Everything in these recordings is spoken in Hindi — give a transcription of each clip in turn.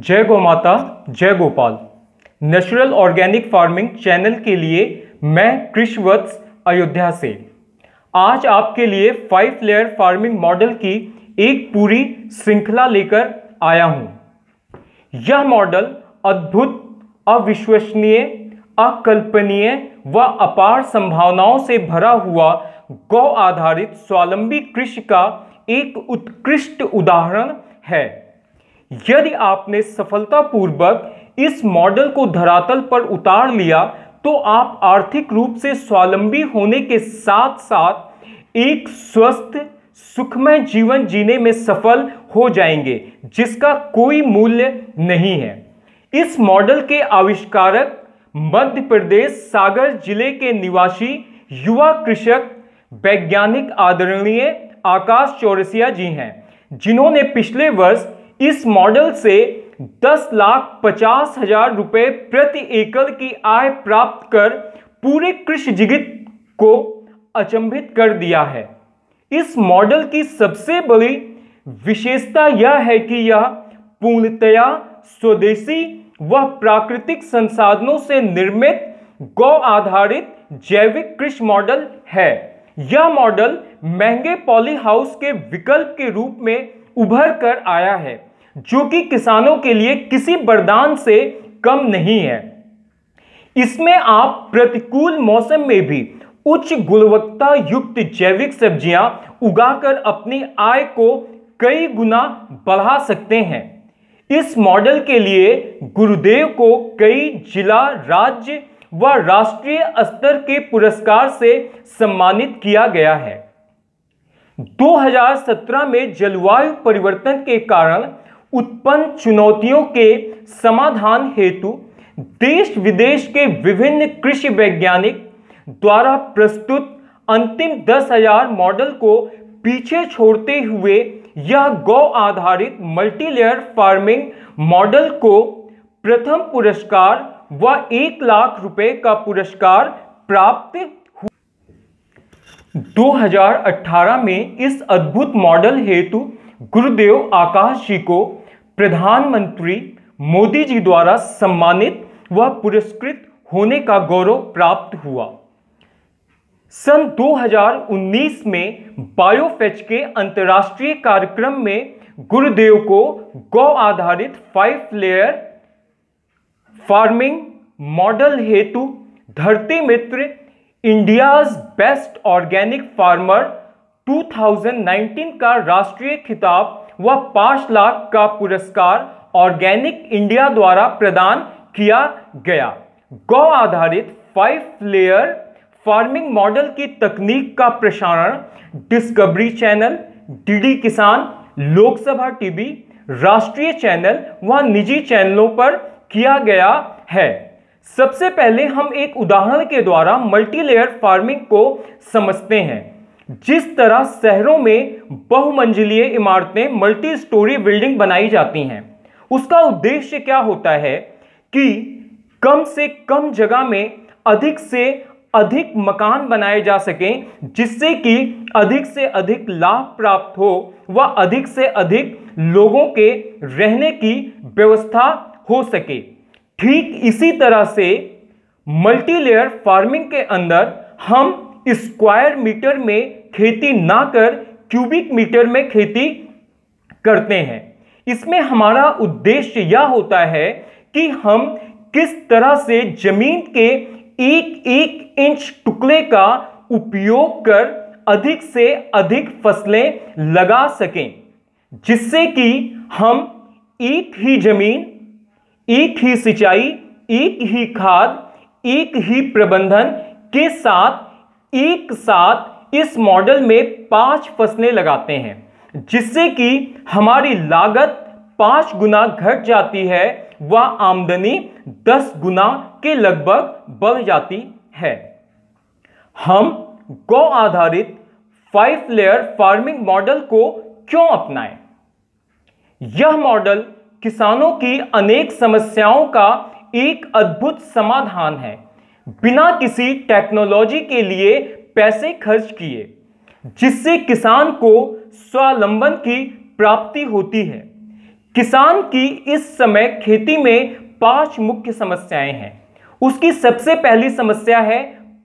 जय गौ माता, जय Gopal. Natural organic farming channel के लिए मैं कृष्णवत्स अयोध्या से आज आपके लिए 5 लेयर फार्मिंग मॉडल की एक पूरी श्रृंखला लेकर आया हूं। यह मॉडल अद्भुत, अविश्वसनीय, अकल्पनीय व अपार संभावनाओं से भरा हुआ गौ आधारित स्वावलंबी कृषि का एक उत्कृष्ट उदाहरण है। यदि आपने सफलतापूर्वक इस मॉडल को धरातल पर उतार लिया तो आप आर्थिक रूप से स्वावलंबी होने के साथ साथ एक स्वस्थ सुखमय जीवन जीने में सफल हो जाएंगे, जिसका कोई मूल्य नहीं है। इस मॉडल के आविष्कारक मध्य प्रदेश सागर जिले के निवासी युवा कृषक वैज्ञानिक आदरणीय आकाश चौरसिया जी हैं, जिन्होंने पिछले वर्ष इस मॉडल से 10,50,000 रुपए प्रति एकड़ की आय प्राप्त कर पूरे कृषि जगत को अचंभित कर दिया है। इस मॉडल की सबसे बड़ी विशेषता यह है कि यह पूर्णतया स्वदेशी व प्राकृतिक संसाधनों से निर्मित गौ आधारित जैविक कृषि मॉडल है। यह मॉडल महंगे पॉली हाउस के विकल्प के रूप में उभर कर आया है, जो कि किसानों के लिए किसी वरदान से कम नहीं है। इसमें आप प्रतिकूल मौसम में भी उच्च गुणवत्ता युक्त जैविक सब्जियां उगाकर अपनी आय को कई गुना बढ़ा सकते हैं। इस मॉडल के लिए गुरुदेव को कई जिला, राज्य व राष्ट्रीय स्तर के पुरस्कार से सम्मानित किया गया है। 2017 में जलवायु परिवर्तन के कारण उत्पन्न चुनौतियों के समाधान हेतु देश विदेश के विभिन्न कृषि वैज्ञानिक द्वारा प्रस्तुत अंतिम 10,000 मॉडल को पीछे छोड़ते हुए यह गौ आधारित मल्टीलेयर फार्मिंग मॉडल को प्रथम पुरस्कार व 1 लाख रुपए का पुरस्कार प्राप्त हुआ। 2018 में इस अद्भुत मॉडल हेतु गुरुदेव आकाश जी को प्रधानमंत्री मोदी जी द्वारा सम्मानित व पुरस्कृत होने का गौरव प्राप्त हुआ। सन 2019 में बायोफेच के अंतर्राष्ट्रीय कार्यक्रम में गुरुदेव को गौ आधारित 5 लेयर फार्मिंग मॉडल हेतु धरती मित्र इंडियाज बेस्ट ऑर्गेनिक फार्मर 2019 का राष्ट्रीय खिताब व 5 लाख का पुरस्कार ऑर्गेनिक इंडिया द्वारा प्रदान किया गया। गौ आधारित 5 लेयर फार्मिंग मॉडल की तकनीक का प्रसारण डिस्कवरी चैनल, डीडी किसान, लोकसभा टीवी, राष्ट्रीय चैनल व निजी चैनलों पर किया गया है। सबसे पहले हम एक उदाहरण के द्वारा मल्टीलेयर फार्मिंग को समझते हैं। जिस तरह शहरों में बहुमंजिलीय इमारतें, मल्टी स्टोरी बिल्डिंग बनाई जाती हैं, उसका उद्देश्य क्या होता है कि कम से कम जगह में अधिक से अधिक मकान बनाए जा सकें, जिससे कि अधिक से अधिक लाभ प्राप्त हो व अधिक से अधिक लोगों के रहने की व्यवस्था हो सके। ठीक इसी तरह से मल्टीलेयर फार्मिंग के अंदर हम स्क्वायर मीटर में खेती ना कर क्यूबिक मीटर में खेती करते हैं। इसमें हमारा उद्देश्य यह होता है कि हम किस तरह से जमीन के एक एक इंच टुकड़े का उपयोग कर अधिक से अधिक फसलें लगा सकें, जिससे कि हम एक ही जमीन, एक ही सिंचाई, एक ही खाद, एक ही प्रबंधन के साथ एक साथ इस मॉडल में 5 फसलें लगाते हैं, जिससे कि हमारी लागत 5 गुना घट जाती है व आमदनी 10 गुना के लगभग बढ़ जाती है। हम गौ आधारित 5 लेयर फार्मिंग मॉडल को क्यों अपनाएं? यह मॉडल किसानों की अनेक समस्याओं का एक अद्भुत समाधान है। बिना किसी टेक्नोलॉजी के लिए पैसे खर्च किए, जिससे किसान को स्वावलंबन की प्राप्ति होती है। किसान की इस समय खेती में 5 मुख्य समस्याएं हैं। उसकी सबसे पहली समस्या है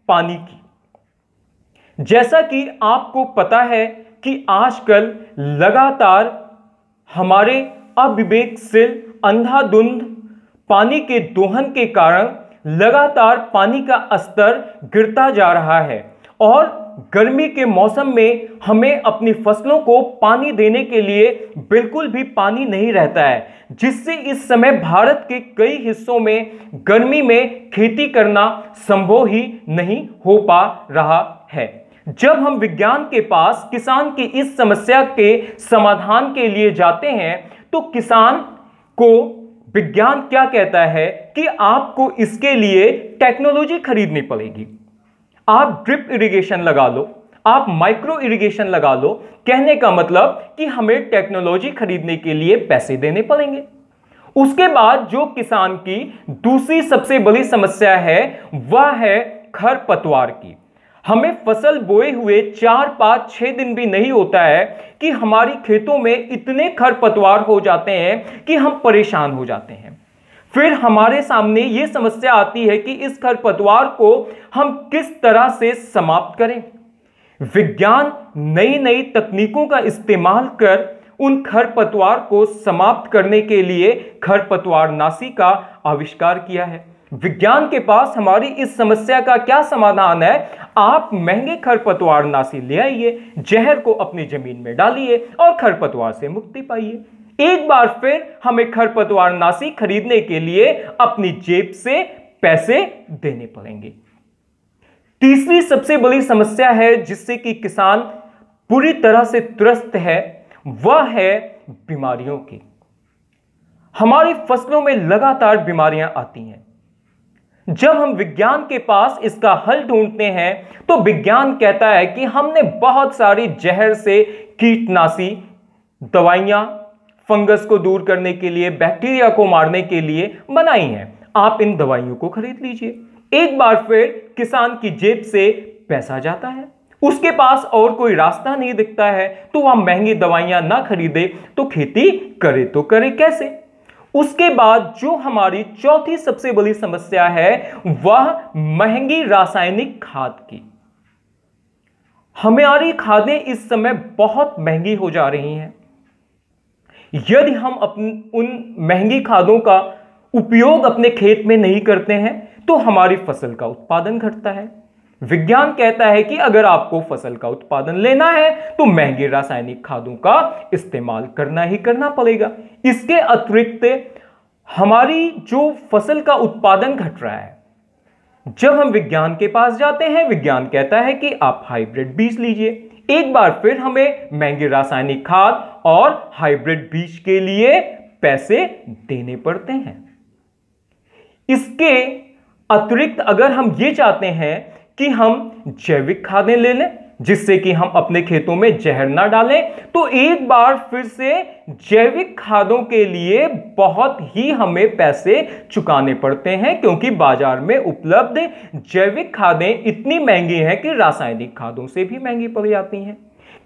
पानी की। जैसा कि आपको पता है कि आजकल लगातार हमारे अविवेकशील अंधाधुंध पानी के दोहन के कारण लगातार पानी का स्तर गिरता जा रहा है और गर्मी के मौसम में हमें अपनी फसलों को पानी देने के लिए बिल्कुल भी पानी नहीं रहता है, जिससे इस समय भारत के कई हिस्सों में गर्मी में खेती करना संभव ही नहीं हो पा रहा है। जब हम विज्ञान के पास किसान की इस समस्या के समाधान के लिए जाते हैं तो किसान को विज्ञान क्या कहता है कि आपको इसके लिए टेक्नोलॉजी खरीदनी पड़ेगी। आप ड्रिप इरिगेशन लगा लो, आप माइक्रो इरिगेशन लगा लो। कहने का मतलब कि हमें टेक्नोलॉजी खरीदने के लिए पैसे देने पड़ेंगे। उसके बाद जो किसान की दूसरी सबसे बड़ी समस्या है वह है खरपतवार की। हमें फसल बोए हुए 4, 5, 6 दिन भी नहीं होता है कि हमारी खेतों में इतने खरपतवार हो जाते हैं कि हम परेशान हो जाते हैं। फिर हमारे सामने यह समस्या आती है कि इस खरपतवार को हम किस तरह से समाप्त करें। विज्ञान नई नई तकनीकों का इस्तेमाल कर उन खरपतवार को समाप्त करने के लिए खरपतवारनाशी का आविष्कार किया है। विज्ञान के पास हमारी इस समस्या का क्या समाधान है? आप महंगे खरपतवारनाशी ले आइए, जहर को अपनी जमीन में डालिए और खरपतवार से मुक्ति पाइए। एक बार फिर हमें खरपतवारनाशी खरीदने के लिए अपनी जेब से पैसे देने पड़ेंगे। तीसरी सबसे बड़ी समस्या है जिससे कि किसान पूरी तरह से त्रस्त है, वह है बीमारियों की। हमारी फसलों में लगातार बीमारियां आती हैं। जब हम विज्ञान के पास इसका हल ढूंढते हैं तो विज्ञान कहता है कि हमने बहुत सारी जहर से कीटनाशी दवाइयां फंगस को दूर करने के लिए, बैक्टीरिया को मारने के लिए बनाई हैं। आप इन दवाइयों को खरीद लीजिए। एक बार फिर किसान की जेब से पैसा जाता है, उसके पास और कोई रास्ता नहीं दिखता है, तो वह महंगी दवाइयां ना खरीदे तो खेती करे तो करे कैसे। उसके बाद जो हमारी चौथी सबसे बड़ी समस्या है वह महंगी रासायनिक खाद की। हमारी खादें इस समय बहुत महंगी हो जा रही हैं। यदि हम उन महंगी खादों का उपयोग अपने खेत में नहीं करते हैं तो हमारी फसल का उत्पादन घटता है। विज्ञान कहता है कि अगर आपको फसल का उत्पादन लेना है तो महंगे रासायनिक खादों का इस्तेमाल करना ही करना पड़ेगा। इसके अतिरिक्त हमारी जो फसल का उत्पादन घट रहा है, जब हम विज्ञान के पास जाते हैं, विज्ञान कहता है कि आप हाइब्रिड बीज लीजिए। एक बार फिर हमें महंगे रासायनिक खाद और हाइब्रिड बीज के लिए पैसे देने पड़ते हैं। इसके अतिरिक्त अगर हम ये चाहते हैं कि हम जैविक खादें ले लें जिससे कि हम अपने खेतों में जहर ना डालें, तो एक बार फिर से जैविक खादों के लिए बहुत ही हमें पैसे चुकाने पड़ते हैं, क्योंकि बाजार में उपलब्ध जैविक खादें इतनी महंगी हैं कि रासायनिक खादों से भी महंगी पड़ जाती हैं।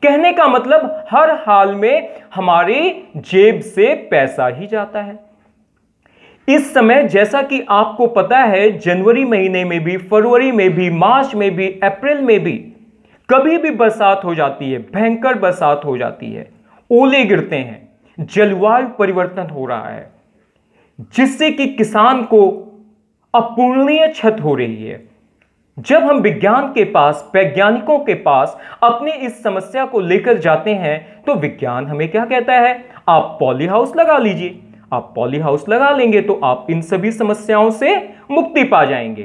कहने का मतलब हर हाल में हमारी जेब से पैसा ही जाता है। इस समय जैसा कि आपको पता है, जनवरी महीने में भी, फरवरी में भी, मार्च में भी, अप्रैल में भी कभी भी बरसात हो जाती है, भयंकर बरसात हो जाती है, ओले गिरते हैं, जलवायु परिवर्तन हो रहा है, जिससे कि किसान को अपूरणीय क्षति हो रही है। जब हम विज्ञान के पास, वैज्ञानिकों के पास अपनी इस समस्या को लेकर जाते हैं तो विज्ञान हमें क्या कहता है? आप पॉली हाउस लगा लीजिए। आप पॉली हाउस लगा लेंगे तो आप इन सभी समस्याओं से मुक्ति पा जाएंगे।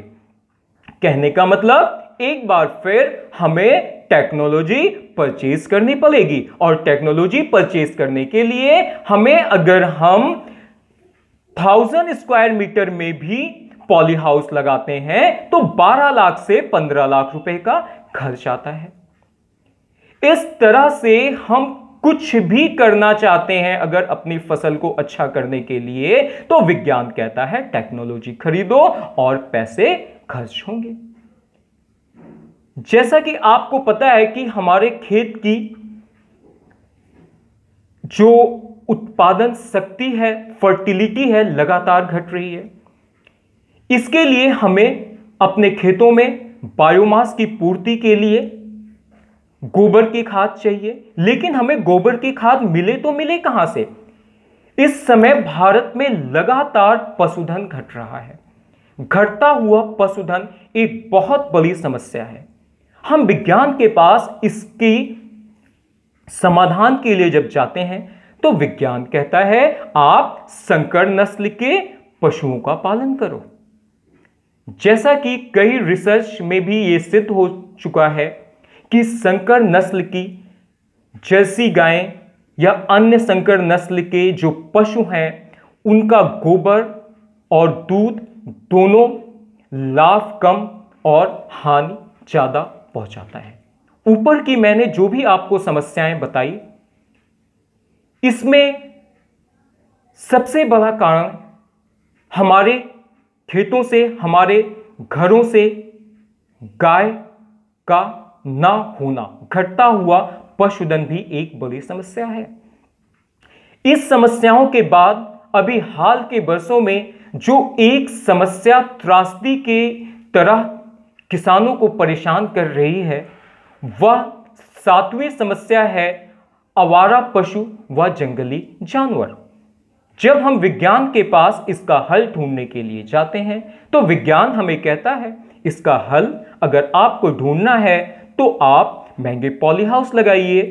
कहने का मतलब एक बार फिर हमें टेक्नोलॉजी परचेज करनी पड़ेगी, और टेक्नोलॉजी परचेज करने के लिए हमें, अगर हम 1000 स्क्वायर मीटर में भी पॉली हाउस लगाते हैं तो 12 लाख से 15 लाख रुपए का खर्च आता है। इस तरह से हम कुछ भी करना चाहते हैं अगर अपनी फसल को अच्छा करने के लिए, तो विज्ञान कहता है टेक्नोलॉजी खरीदो और पैसे खर्च होंगे। जैसा कि आपको पता है कि हमारे खेत की जो उत्पादन शक्ति है, फर्टिलिटी है, लगातार घट रही है। इसके लिए हमें अपने खेतों में बायोमास की पूर्ति के लिए गोबर की खाद चाहिए, लेकिन हमें गोबर की खाद मिले तो मिले कहां से? इस समय भारत में लगातार पशुधन घट रहा है। घटता हुआ पशुधन एक बहुत बड़ी समस्या है। हम विज्ञान के पास इसकी समाधान के लिए जब जाते हैं तो विज्ञान कहता है आप संकर नस्ल के पशुओं का पालन करो। जैसा कि कई रिसर्च में भी यह सिद्ध हो चुका है कि संकर नस्ल की जर्सी गायें या अन्य संकर नस्ल के जो पशु हैं उनका गोबर और दूध दोनों लाभ कम और हानि ज्यादा पहुंचाता है। ऊपर की मैंने जो भी आपको समस्याएं बताई, इसमें सबसे बड़ा कारण हमारे खेतों से, हमारे घरों से गाय का ना होना, घटता हुआ पशुधन भी एक बड़ी समस्या है। इस समस्याओं के बाद अभी हाल के वर्षों में जो एक समस्या त्रासदी के तरह किसानों को परेशान कर रही है, वह 7वीं समस्या है आवारा पशु व जंगली जानवर। जब हम विज्ञान के पास इसका हल ढूंढने के लिए जाते हैं तो विज्ञान हमें कहता है इसका हल अगर आपको ढूंढना है तो आप महंगे पॉली हाउस लगाइए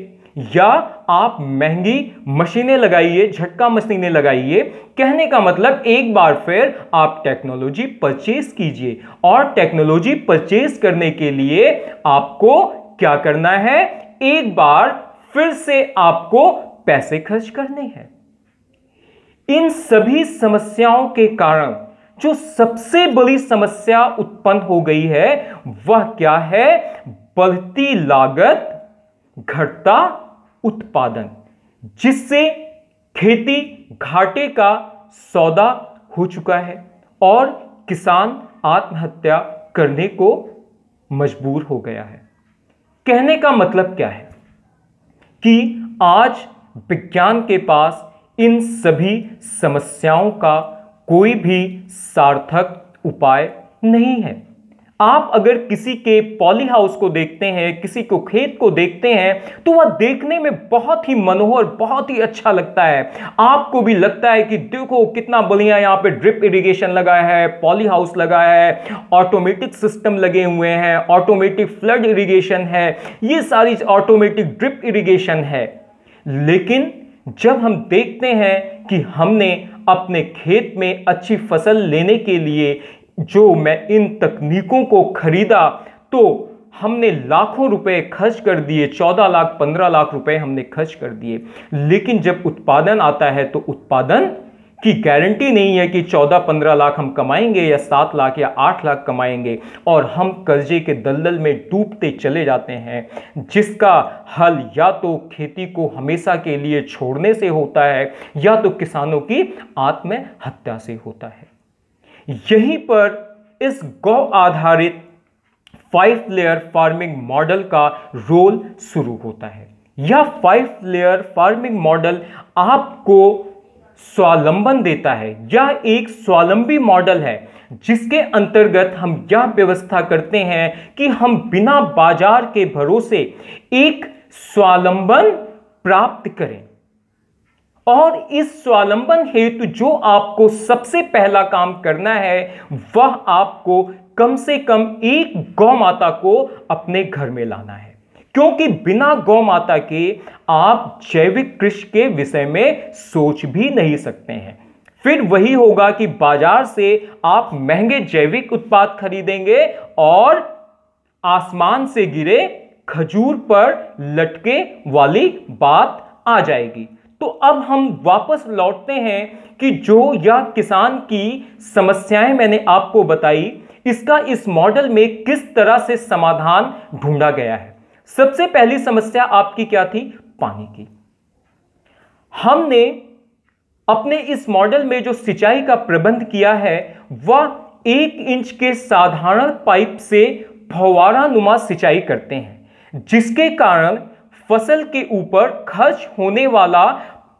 या आप महंगी मशीनें लगाइए, झटका मशीनें लगाइए। कहने का मतलब एक बार फिर आप टेक्नोलॉजी परचेज कीजिए, और टेक्नोलॉजी परचेज करने के लिए आपको क्या करना है? एक बार फिर से आपको पैसे खर्च करने हैं। इन सभी समस्याओं के कारण जो सबसे बड़ी समस्या उत्पन्न हो गई है वह क्या है? बढ़ती लागत, घटता उत्पादन, जिससे खेती घाटे का सौदा हो चुका है और किसान आत्महत्या करने को मजबूर हो गया है। कहने का मतलब क्या है कि आज विज्ञान के पास इन सभी समस्याओं का कोई भी सार्थक उपाय नहीं है। आप अगर किसी के पॉली हाउस को देखते हैं, किसी को खेत को देखते हैं, तो वह देखने में बहुत ही मनोहर, बहुत ही अच्छा लगता है। आपको भी लगता है कि देखो कितना बढ़िया यहाँ पे ड्रिप इरिगेशन लगा है, पॉली हाउस लगा है, ऑटोमेटिक सिस्टम लगे हुए हैं, ऑटोमेटिक फ्लड इरिगेशन है, ये सारी ऑटोमेटिक ड्रिप इरिगेशन है। लेकिन जब हम देखते हैं कि हमने अपने खेत में अच्छी फसल लेने के लिए जो मैं इन तकनीकों को खरीदा, तो हमने लाखों रुपए खर्च कर दिए, 14 लाख 15 लाख रुपए हमने खर्च कर दिए। लेकिन जब उत्पादन आता है तो उत्पादन की गारंटी नहीं है कि 14-15 लाख हम कमाएंगे या 7 लाख या 8 लाख कमाएंगे, और हम कर्जे के दलदल में डूबते चले जाते हैं, जिसका हल या तो खेती को हमेशा के लिए छोड़ने से होता है या तो किसानों की आत्महत्या से होता है। यहीं पर इस गौ आधारित 5 लेयर फार्मिंग मॉडल का रोल शुरू होता है। यह 5 लेयर फार्मिंग मॉडल आपको स्वावलंबन देता है। यह एक स्वावलंबी मॉडल है जिसके अंतर्गत हम यह व्यवस्था करते हैं कि हम बिना बाजार के भरोसे एक स्वावलंबन प्राप्त करें। और इस स्वावलंबन हेतु जो आपको सबसे पहला काम करना है वह आपको कम से कम एक गौ माता को अपने घर में लाना है, क्योंकि बिना गौ माता के आप जैविक कृषि के विषय में सोच भी नहीं सकते हैं। फिर वही होगा कि बाजार से आप महंगे जैविक उत्पाद खरीदेंगे और आसमान से गिरे खजूर पर लटके वाली बात आ जाएगी। तो अब हम वापस लौटते हैं कि जो यह किसान की समस्याएं मैंने आपको बताई, इसका इस मॉडल में किस तरह से समाधान ढूंढा गया है। सबसे पहली समस्या आपकी क्या थी? पानी की। हमने अपने इस मॉडल में जो सिंचाई का प्रबंध किया है वह 1 इंच के साधारण पाइप से फव्वारा नुमा सिंचाई करते हैं, जिसके कारण फसल के ऊपर खर्च होने वाला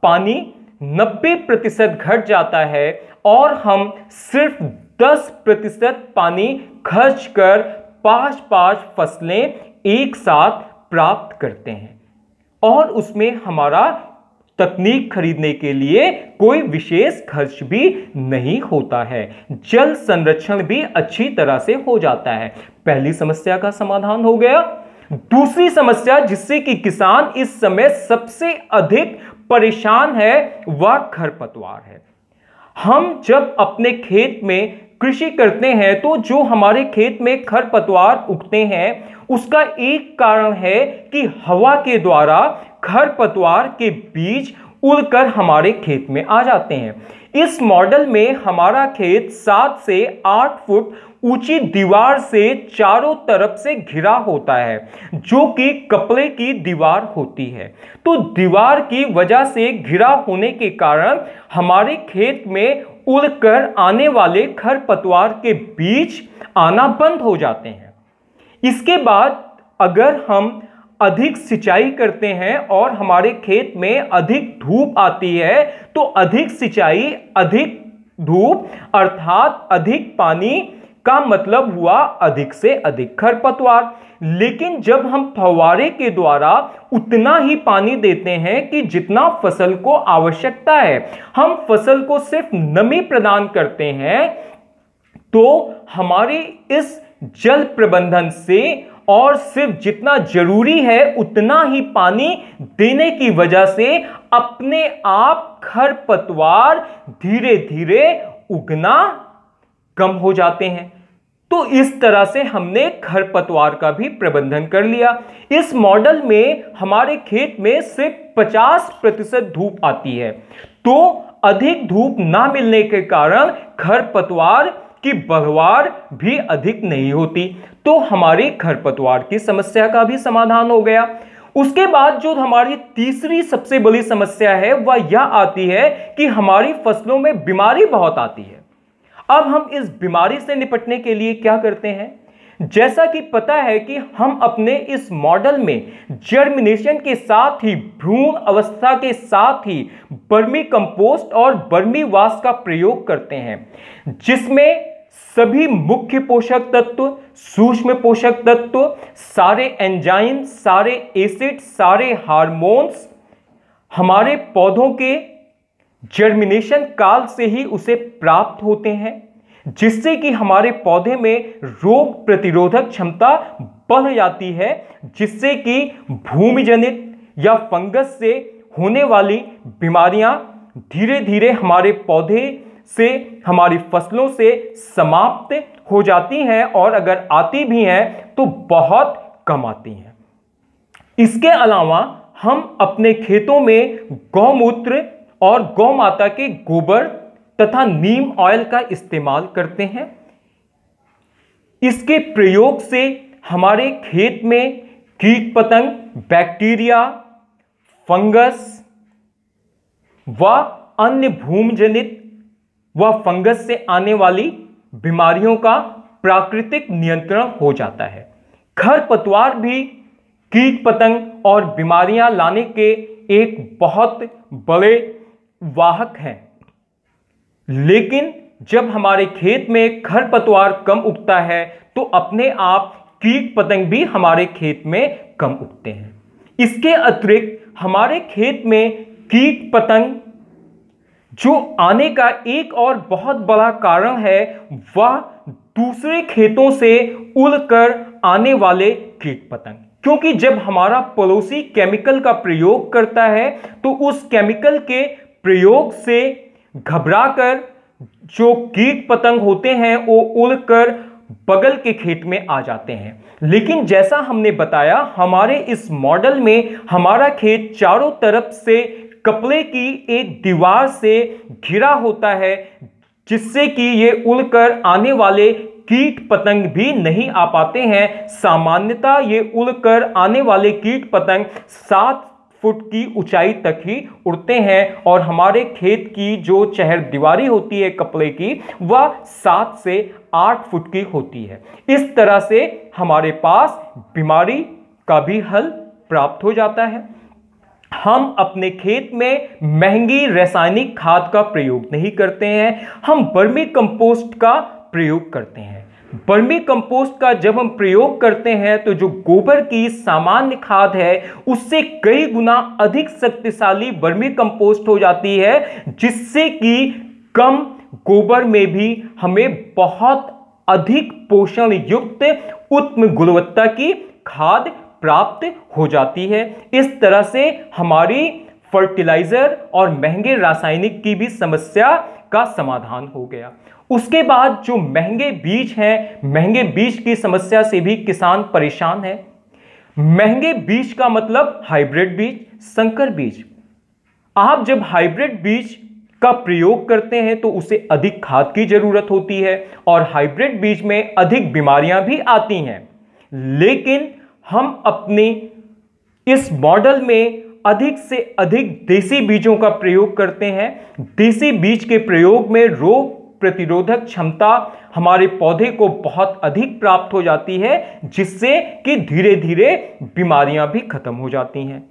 पानी 90% घट जाता है और हम सिर्फ 10% पानी खर्च कर 5 फसलें एक साथ प्राप्त करते हैं और उसमें हमारा तकनीक खरीदने के लिए कोई विशेष खर्च भी नहीं होता है। जल संरक्षण भी अच्छी तरह से हो जाता है। पहली समस्या का समाधान हो गया। दूसरी समस्या जिससे कि किसान इस समय सबसे अधिक परेशान है वह खरपतवार है। हम जब अपने खेत में कृषि करते हैं तो जो हमारे खेत में खरपतवार उगते हैं उसका एक कारण है कि हवा के द्वारा खरपतवार के बीज उड़कर हमारे खेत में आ जाते हैं। इस मॉडल में हमारा खेत 7 से 8 फुट ऊंची दीवार से चारों तरफ से घिरा होता है जो कि कपड़े की दीवार होती है। तो दीवार की वजह से घिरा होने के कारण हमारे खेत में उड़कर आने वाले खरपतवार के बीज आना बंद हो जाते हैं। इसके बाद अगर हम अधिक सिंचाई करते हैं और हमारे खेत में अधिक धूप आती है तो अधिक सिंचाई, अधिक धूप अर्थात अधिक पानी का मतलब हुआ अधिक से अधिक खरपतवार। लेकिन जब हम फव्वारे के द्वारा उतना ही पानी देते हैं कि जितना फसल को आवश्यकता है, हम फसल को सिर्फ नमी प्रदान करते हैं, तो हमारे इस जल प्रबंधन से और सिर्फ जितना जरूरी है उतना ही पानी देने की वजह से अपने आप खरपतवार धीरे धीरे उगना कम हो जाते हैं। तो इस तरह से हमने खरपतवार का भी प्रबंधन कर लिया। इस मॉडल में हमारे खेत में सिर्फ 50% धूप आती है, तो अधिक धूप ना मिलने के कारण खरपतवार की बढ़वार भी अधिक नहीं होती, तो हमारी खरपतवार की समस्या का भी समाधान हो गया। उसके बाद जो हमारी तीसरी सबसे बड़ी समस्या है वह यह आती है कि हमारी फसलों में बीमारी बहुत आती है। अब हम इस बीमारी से निपटने के लिए क्या करते हैं? जैसा कि पता है कि हम अपने इस मॉडल में जर्मिनेशन के साथ ही भ्रूण अवस्था के साथ ही वर्मी कंपोस्ट और वर्मी वाश का प्रयोग करते हैं, जिसमें सभी मुख्य पोषक तत्व, सूक्ष्म पोषक तत्व, सारे एंजाइम, सारे एसिड, सारे हार्मोन्स हमारे पौधों के जर्मिनेशन काल से ही उसे प्राप्त होते हैं, जिससे कि हमारे पौधे में रोग प्रतिरोधक क्षमता बढ़ जाती है, जिससे कि भूमिजनित या फंगस से होने वाली बीमारियां धीरे धीरे हमारे पौधे से, हमारी फसलों से समाप्त हो जाती हैं और अगर आती भी हैं तो बहुत कम आती हैं। इसके अलावा हम अपने खेतों में गौमूत्र और गौ माता के गोबर तथा नीम ऑयल का इस्तेमाल करते हैं। इसके प्रयोग से हमारे खेत में कीट पतंग, बैक्टीरिया, फंगस व अन्य भूमिजनित व फंगस से आने वाली बीमारियों का प्राकृतिक नियंत्रण हो जाता है। खरपतवार भी कीट पतंग और बीमारियां लाने के एक बहुत बड़े वाहक हैं, लेकिन जब हमारे खेत में खरपतवार कम उगता है तो अपने आप कीट पतंग भी हमारे खेत में कम उगते हैं। इसके अतिरिक्त हमारे खेत में कीट पतंग जो आने का एक और बहुत बड़ा कारण है वह दूसरे खेतों से उड़कर आने वाले कीट पतंग, क्योंकि जब हमारा पड़ोसी केमिकल का प्रयोग करता है तो उस केमिकल के प्रयोग से घबराकर जो कीट पतंग होते हैं वो उड़कर बगल के खेत में आ जाते हैं। लेकिन जैसा हमने बताया, हमारे इस मॉडल में हमारा खेत चारों तरफ से कपड़े की एक दीवार से घिरा होता है, जिससे कि ये उड़कर आने वाले कीट पतंग भी नहीं आ पाते हैं। सामान्यतः ये उड़कर आने वाले कीट पतंग 7 फुट की ऊंचाई तक ही उड़ते हैं और हमारे खेत की जो चहर दीवारी होती है कपड़े की वह 7 से 8 फुट की होती है। इस तरह से हमारे पास बीमारी का भी हल प्राप्त हो जाता है। हम अपने खेत में महंगी रासायनिक खाद का प्रयोग नहीं करते हैं, हम वर्मी कंपोस्ट का प्रयोग करते हैं। वर्मी कंपोस्ट का जब हम प्रयोग करते हैं तो जो गोबर की सामान्य खाद है उससे कई गुना अधिक शक्तिशाली वर्मी कंपोस्ट हो जाती है, जिससे कि कम गोबर में भी हमें बहुत अधिक पोषण युक्त उत्तम गुणवत्ता की खाद प्राप्त हो जाती है। इस तरह से हमारी फर्टिलाइजर और महंगे रासायनिक की भी समस्या का समाधान हो गया। उसके बाद जो महंगे बीज हैं, महंगे बीज की समस्या से भी किसान परेशान है। महंगे बीज का मतलब हाइब्रिड बीज, संकर बीज। आप जब हाइब्रिड बीज का प्रयोग करते हैं तो उसे अधिक खाद की जरूरत होती है और हाइब्रिड बीज में अधिक बीमारियां भी आती हैं। लेकिन हम अपने इस मॉडल में अधिक से अधिक देसी बीजों का प्रयोग करते हैं। देसी बीज के प्रयोग में रोग प्रतिरोधक क्षमता हमारे पौधे को बहुत अधिक प्राप्त हो जाती है, जिससे कि धीरे धीरे बीमारियां भी खत्म हो जाती हैं।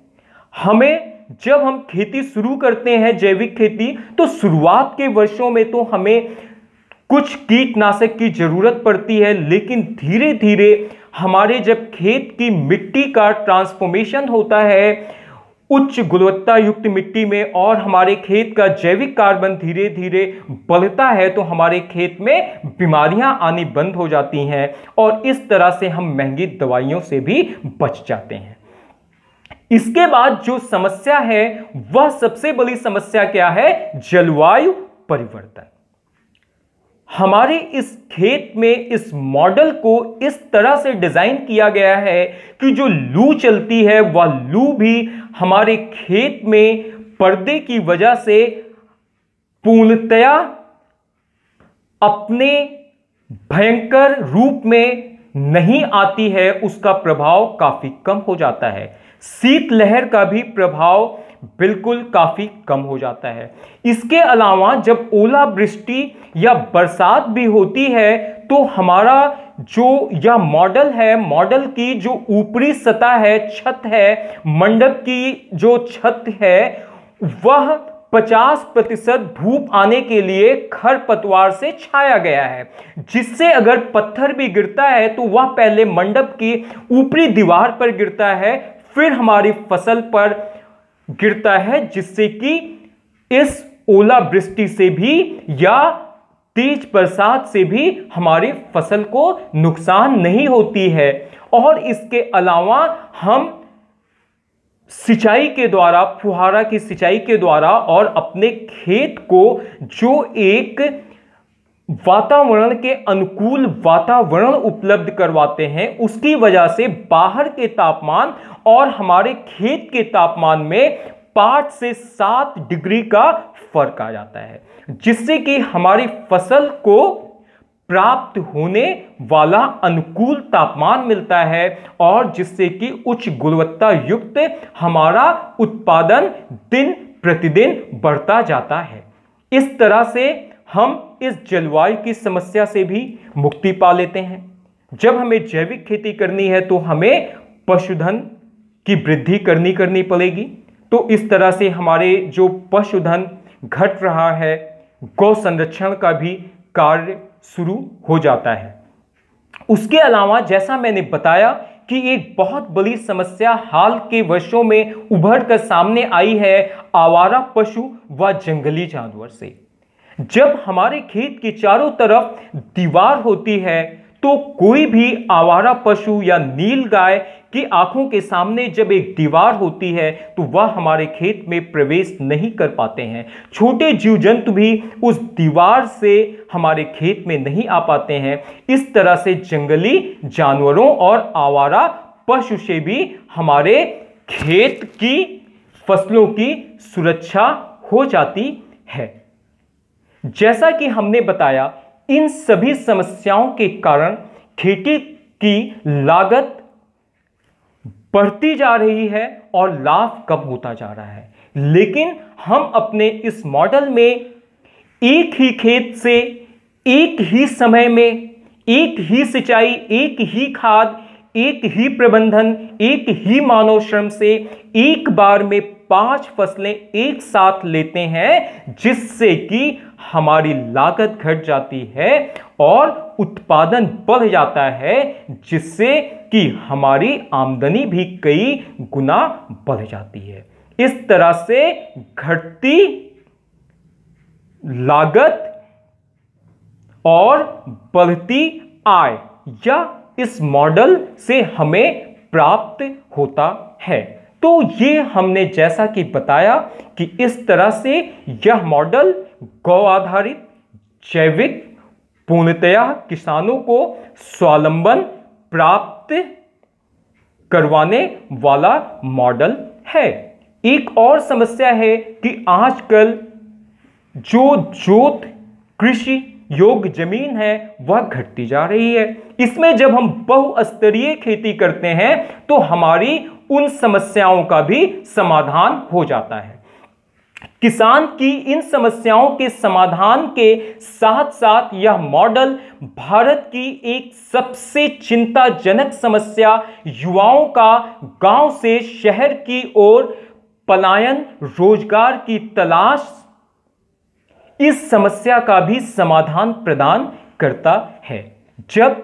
जब हम खेती शुरू करते हैं जैविक खेती, तो शुरुआत के वर्षों में तो हमें कुछ कीटनाशक की जरूरत पड़ती है, लेकिन धीरे धीरे हमारे जब खेत की मिट्टी का ट्रांसफॉर्मेशन होता है उच्च गुणवत्ता युक्त मिट्टी में और हमारे खेत का जैविक कार्बन धीरे धीरे बढ़ता है, तो हमारे खेत में बीमारियां आनी बंद हो जाती हैं और इस तरह से हम महंगी दवाइयों से भी बच जाते हैं। इसके बाद जो समस्या है वह सबसे बड़ी समस्या क्या है? जलवायु परिवर्तन। हमारे इस खेत में इस मॉडल को इस तरह से डिजाइन किया गया है कि जो लू चलती है वह लू भी हमारे खेत में पर्दे की वजह से पूर्णतया अपने भयंकर रूप में नहीं आती है, उसका प्रभाव काफी कम हो जाता है। शीतलहर का भी प्रभाव बिल्कुल काफी कम हो जाता है। इसके अलावा जब ओलावृष्टि या बरसात भी होती है तो हमारा जो यह मॉडल है, मॉडल की जो ऊपरी सतह है, छत है, मंडप की जो छत है, वह 50% धूप आने के लिए खरपतवार से छाया गया है, जिससे अगर पत्थर भी गिरता है तो वह पहले मंडप की ऊपरी दीवार पर गिरता है, फिर हमारी फसल पर गिरता है, जिससे कि इस ओलावृष्टि से भी या तेज बरसात से भी हमारी फसल को नुकसान नहीं होती है। और इसके अलावा हम सिंचाई के द्वारा, फुहारा की सिंचाई के द्वारा और अपने खेत को जो एक वातावरण के अनुकूल वातावरण उपलब्ध करवाते हैं, उसकी वजह से बाहर के तापमान और हमारे खेत के तापमान में 5 से 7 डिग्री का फर्क आ जाता है, जिससे कि हमारी फसल को प्राप्त होने वाला अनुकूल तापमान मिलता है और जिससे कि उच्च गुणवत्ता युक्त हमारा उत्पादन दिन प्रतिदिन बढ़ता जाता है। इस तरह से हम इस जलवायु की समस्या से भी मुक्ति पा लेते हैं। जब हमें जैविक खेती करनी है तो हमें पशुधन की वृद्धि करनी पड़ेगी। तो इस तरह से हमारे जो पशुधन घट रहा है, गौ संरक्षण का भी कार्य शुरू हो जाता है। उसके अलावा जैसा मैंने बताया कि एक बहुत बड़ी समस्या हाल के वर्षों में उभर कर सामने आई है आवारा पशु व जंगली जानवर से। जब हमारे खेत के चारों तरफ दीवार होती है तो कोई भी आवारा पशु या नीलगाय की आंखों के सामने जब एक दीवार होती है तो वह हमारे खेत में प्रवेश नहीं कर पाते हैं। छोटे जीव जंतु भी उस दीवार से हमारे खेत में नहीं आ पाते हैं। इस तरह से जंगली जानवरों और आवारा पशु से भी हमारे खेत की फसलों की सुरक्षा हो जाती है। जैसा कि हमने बताया, इन सभी समस्याओं के कारण खेती की लागत बढ़ती जा रही है और लाभ कम होता जा रहा है। लेकिन हम अपने इस मॉडल में एक ही खेत से एक ही समय में एक ही सिंचाई, एक ही खाद, एक ही प्रबंधन, एक ही मानव श्रम से एक बार में 5 फसलें एक साथ लेते हैं, जिससे कि हमारी लागत घट जाती है और उत्पादन बढ़ जाता है, जिससे कि हमारी आमदनी भी कई गुना बढ़ जाती है। इस तरह से घटती लागत और बढ़ती आय या इस मॉडल से हमें प्राप्त होता है। तो ये हमने जैसा कि बताया कि इस तरह से यह मॉडल गौ आधारित, जैविक, पूर्णतया किसानों को स्वावलंबन प्राप्त करवाने वाला मॉडल है। एक और समस्या है कि आजकल जो जोत कृषि योग्य जमीन है वह घटती जा रही है। इसमें जब हम बहुस्तरीय खेती करते हैं तो हमारी उन समस्याओं का भी समाधान हो जाता है। किसान की इन समस्याओं के समाधान के साथ साथ यह मॉडल भारत की एक सबसे चिंताजनक समस्या, युवाओं का गांव से शहर की ओर पलायन, रोजगार की तलाश, इस समस्या का भी समाधान प्रदान करता है। जब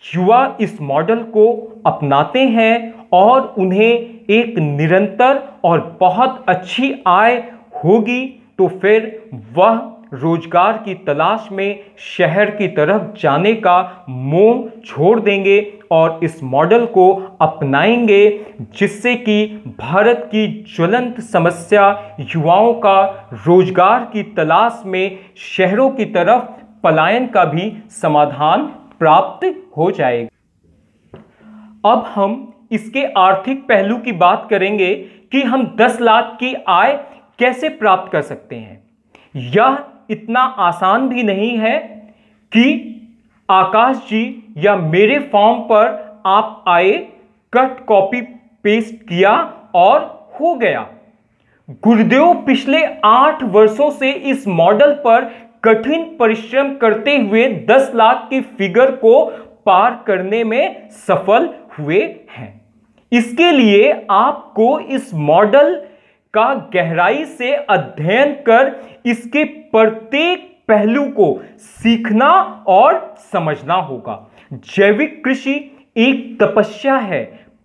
युवा इस मॉडल को अपनाते हैं और उन्हें एक निरंतर और बहुत अच्छी आय होगी, तो फिर वह रोजगार की तलाश में शहर की तरफ जाने का मोह छोड़ देंगे और इस मॉडल को अपनाएंगे, जिससे कि भारत की ज्वलंत समस्या युवाओं का रोजगार की तलाश में शहरों की तरफ पलायन का भी समाधान प्राप्त हो जाएगा। अब हम इसके आर्थिक पहलू की बात करेंगे कि हम 10 लाख की आय कैसे प्राप्त कर सकते हैं। यह इतना आसान भी नहीं है कि आकाश जी या मेरे फॉर्म पर आप आए, कट कॉपी पेस्ट किया और हो गया। गुरुदेव पिछले 8 वर्षों से इस मॉडल पर कठिन परिश्रम करते हुए 10 लाख की फिगर को पार करने में सफल हुए हैं। इसके लिए आपको इस मॉडल का गहराई से अध्ययन कर इसके प्रत्येक पहलू को सीखना और समझना होगा। जैविक कृषि एक तपस्या है,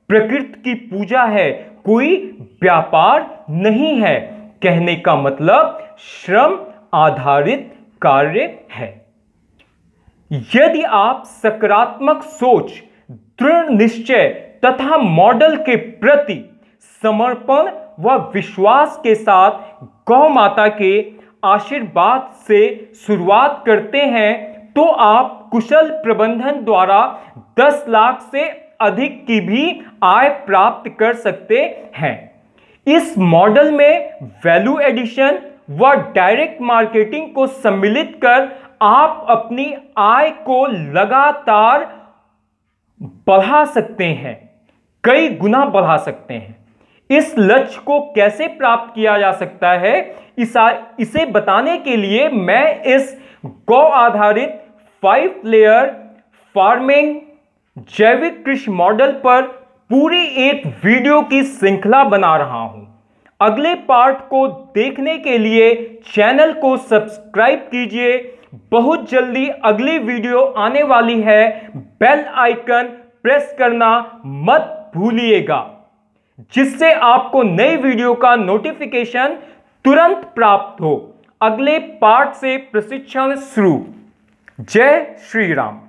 प्रकृति की पूजा है, कोई व्यापार नहीं है। कहने का मतलब श्रम आधारित कार्य है। यदि आप सकारात्मक सोच, दृढ़ निश्चय तथा मॉडल के प्रति समर्पण व विश्वास के साथ गौ माता के आशीर्वाद से शुरुआत करते हैं, तो आप कुशल प्रबंधन द्वारा 10 लाख से अधिक की भी आय प्राप्त कर सकते हैं। इस मॉडल में वैल्यू एडिशन व डायरेक्ट मार्केटिंग को सम्मिलित कर आप अपनी आय को लगातार बढ़ा सकते हैं, कई गुना बढ़ा सकते हैं। इस लक्ष्य को कैसे प्राप्त किया जा सकता है, इसे बताने के लिए मैं इस गौ आधारित 5 लेयर फार्मिंग जैविक कृषि मॉडल पर पूरी एक वीडियो की श्रृंखला बना रहा हूं। अगले पार्ट को देखने के लिए चैनल को सब्सक्राइब कीजिए। बहुत जल्दी अगली वीडियो आने वाली है, बेल आइकन प्रेस करना मत भूलिएगा, जिससे आपको नई वीडियो का नोटिफिकेशन तुरंत प्राप्त हो। अगले पार्ट से प्रशिक्षण शुरू। जय श्री राम।